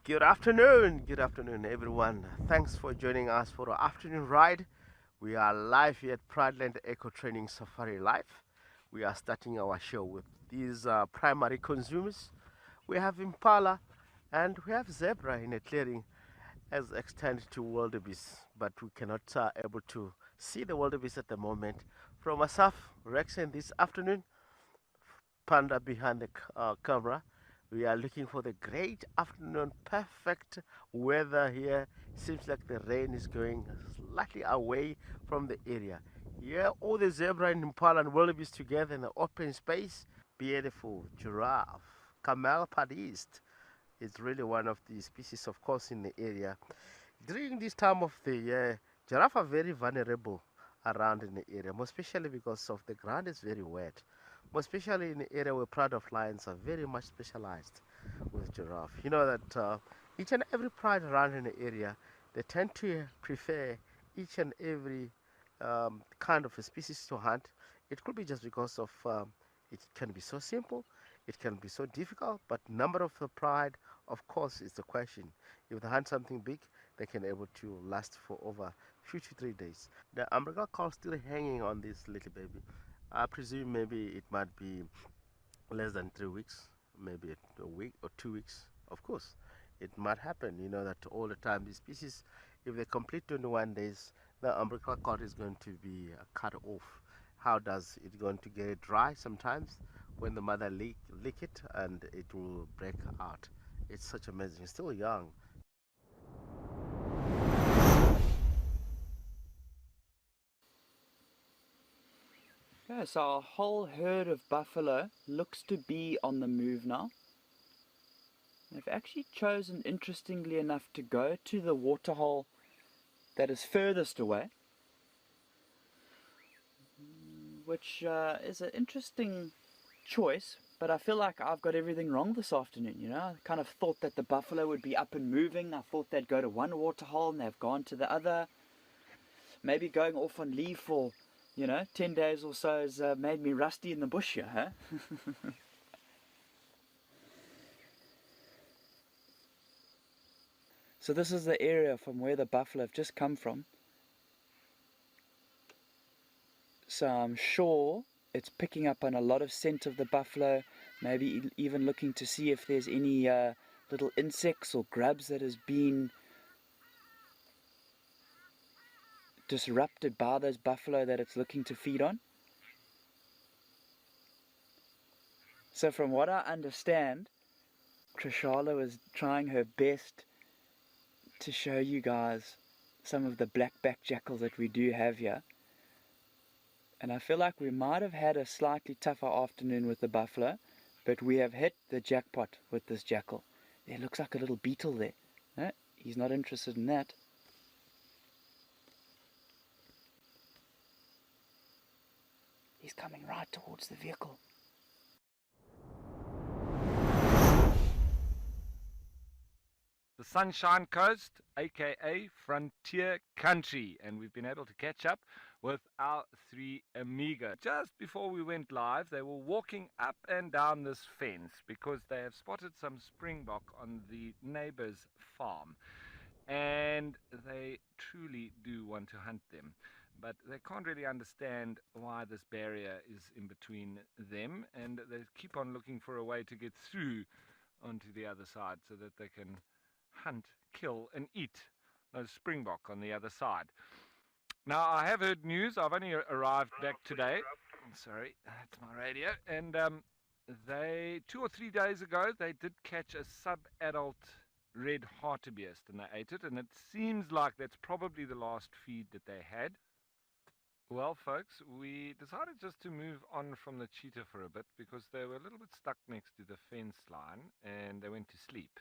Good afternoon everyone. Thanks for joining us for our afternoon ride. We are live here at Prideland Eco Training Safari Live. We are starting our show with these primary consumers. We have impala and we have zebra in a clearing as extended to wildebeest, but we cannot able to see the wildebeest at the moment. From Asaf Rexon this afternoon, panda behind the camera. We are looking for the great afternoon, perfect weather here. Seems like the rain is going slightly away from the area. Here, all the zebra and impala and wildebeest together in the open space. Beautiful giraffe, camel padist. It's really one of the species, of course, in the area. During this time of the year, giraffe are very vulnerable around in the area, most especially because of the ground is very wet. Most especially in the area where pride of lions are very much specialized with giraffe. You know that each and every pride around in the area, they tend to prefer each and every kind of a species to hunt. It could be just because of it can be so simple, it can be so difficult, but number of the pride, of course, is the question. If they hunt something big, they can able to last for over 53 days. The umbrella call still hanging on this little baby. I presume maybe it might be less than 3 weeks, maybe a week or 2 weeks. Of course, it might happen. You know that all the time these species, if they complete 21 days, the umbilical cord is going to be cut off. How does it going to get dry? Sometimes when the mother lick it and it will break out. It's such amazing. It's still young. Okay, so a whole herd of buffalo looks to be on the move now. They've actually chosen, interestingly enough, to go to the waterhole that is furthest away, which is an interesting choice, but I feel like I've got everything wrong this afternoon, you know. I kind of thought that the buffalo would be up and moving. I thought they'd go to one waterhole and they've gone to the other. Maybe going off on leave for 10 days or so has made me rusty in the bush here, huh? So this is the area from where the buffalo have just come from. So I'm sure it's picking up on a lot of scent of the buffalo, maybe even looking to see if there's any little insects or grubs that has been disrupted by those buffalo that it's looking to feed on. So from what I understand, Krishala is trying her best to show you guys some of the black-backed jackals that we do have here. And I feel like we might have had a slightly tougher afternoon with the buffalo, but we have hit the jackpot with this jackal. There looks like a little beetle there. No, he's not interested in that. He's coming right towards the vehicle. The Sunshine Coast, aka Frontier Country, and we've been able to catch up with our three amiga. Just before we went live, they were walking up and down this fence because they have spotted some springbok on the neighbor's farm, and they truly do want to hunt them, but they can't really understand why this barrier is in between them, and they keep on looking for a way to get through onto the other side so that they can hunt, kill, and eat those springbok on the other side. Now, I have heard news. I've only arrived back today. Sorry, that's my radio. And they 2 or 3 days ago, they did catch a sub-adult red hartebeest, and they ate it. And it seems like that's probably the last feed that they had. Well, folks, we decided just to move on from the cheetah for a bit because they were a little bit stuck next to the fence line and they went to sleep.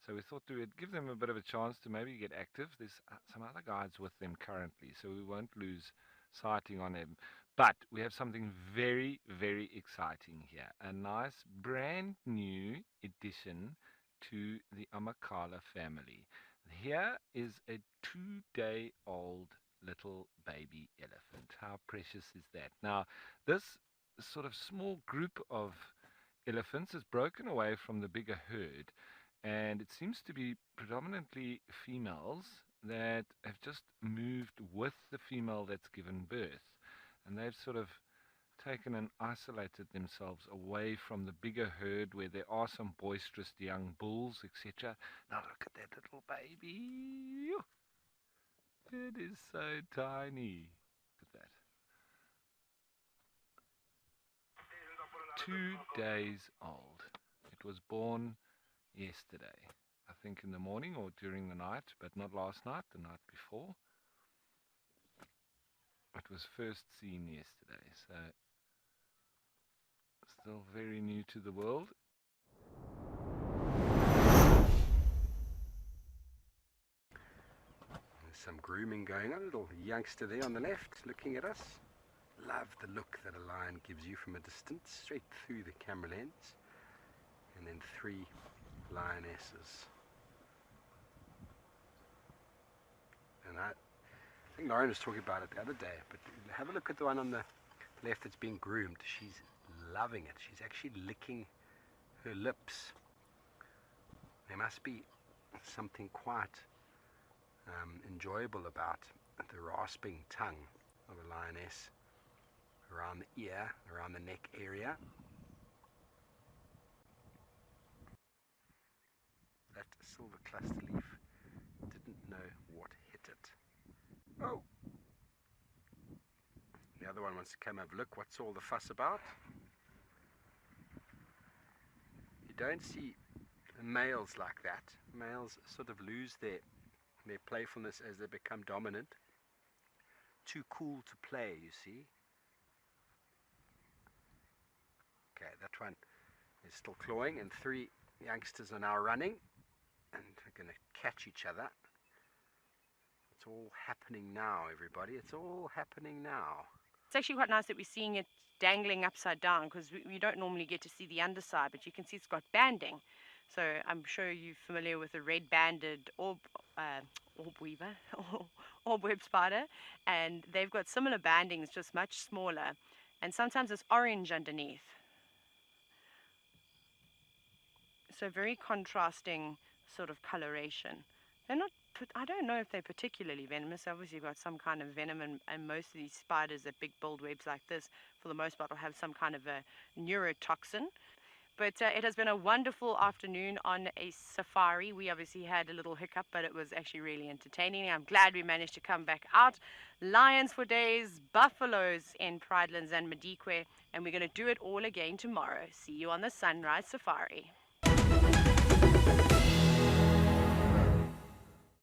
So we thought we would give them a bit of a chance to maybe get active. There's some other guides with them currently, so we won't lose sighting on them. But we have something very, very exciting here. A nice brand new addition to the Amakala family. Here is a 2-day-old little baby elephant. How precious is that? Now, this sort of small group of elephants is broken away from the bigger herd, And it seems to be predominantly females that have just moved with the female that's given birth. And they've sort of taken and isolated themselves away from the bigger herd where there are some boisterous young bulls, etc. Now look at that little baby. It is so tiny. Look at that. 2 days old. It was born yesterday. I think in the morning or during the night, but not last night, the night before. It was first seen yesterday, so still very new to the world. There's some grooming going on. A little youngster there on the left looking at us. Love the look that a lion gives you from a distance, straight through the camera lens. And then 3 lionesses. And I think Lauren was talking about it the other day, but have a look at the one on the left that's being groomed. She's loving it. She's actually licking her lips. There must be something quite enjoyable about the rasping tongue of a lioness around the ear, around the neck area. That silver cluster leaf didn't know what hit it. Oh! The other one wants to come have a look. What's all the fuss about? You don't see males like that. Males sort of lose their playfulness as they become dominant. Too cool to play, you see. Okay, that one is still clawing, and 3 youngsters are now running and are going to catch each other. It's all happening now, everybody. It's all happening now. It's actually quite nice that we're seeing it dangling upside down, because we don't normally get to see the underside, but you can see it's got banding. So I'm sure you're familiar with a red-banded orb weaver, orb web spider, and they've got similar bandings, just much smaller, and sometimes it's orange underneath. So very contrasting sort of coloration. They're not, I don't know if they're particularly venomous. Obviously you've got some kind of venom, and most of these spiders that big build webs like this, for the most part, will have some kind of a neurotoxin. But it has been a wonderful afternoon on a safari. We obviously had a little hiccup, but it was actually really entertaining. I'm glad we managed to come back out. Lions for days, buffaloes in Pridelands and Madikwe, and we're going to do it all again tomorrow. See you on the Sunrise Safari.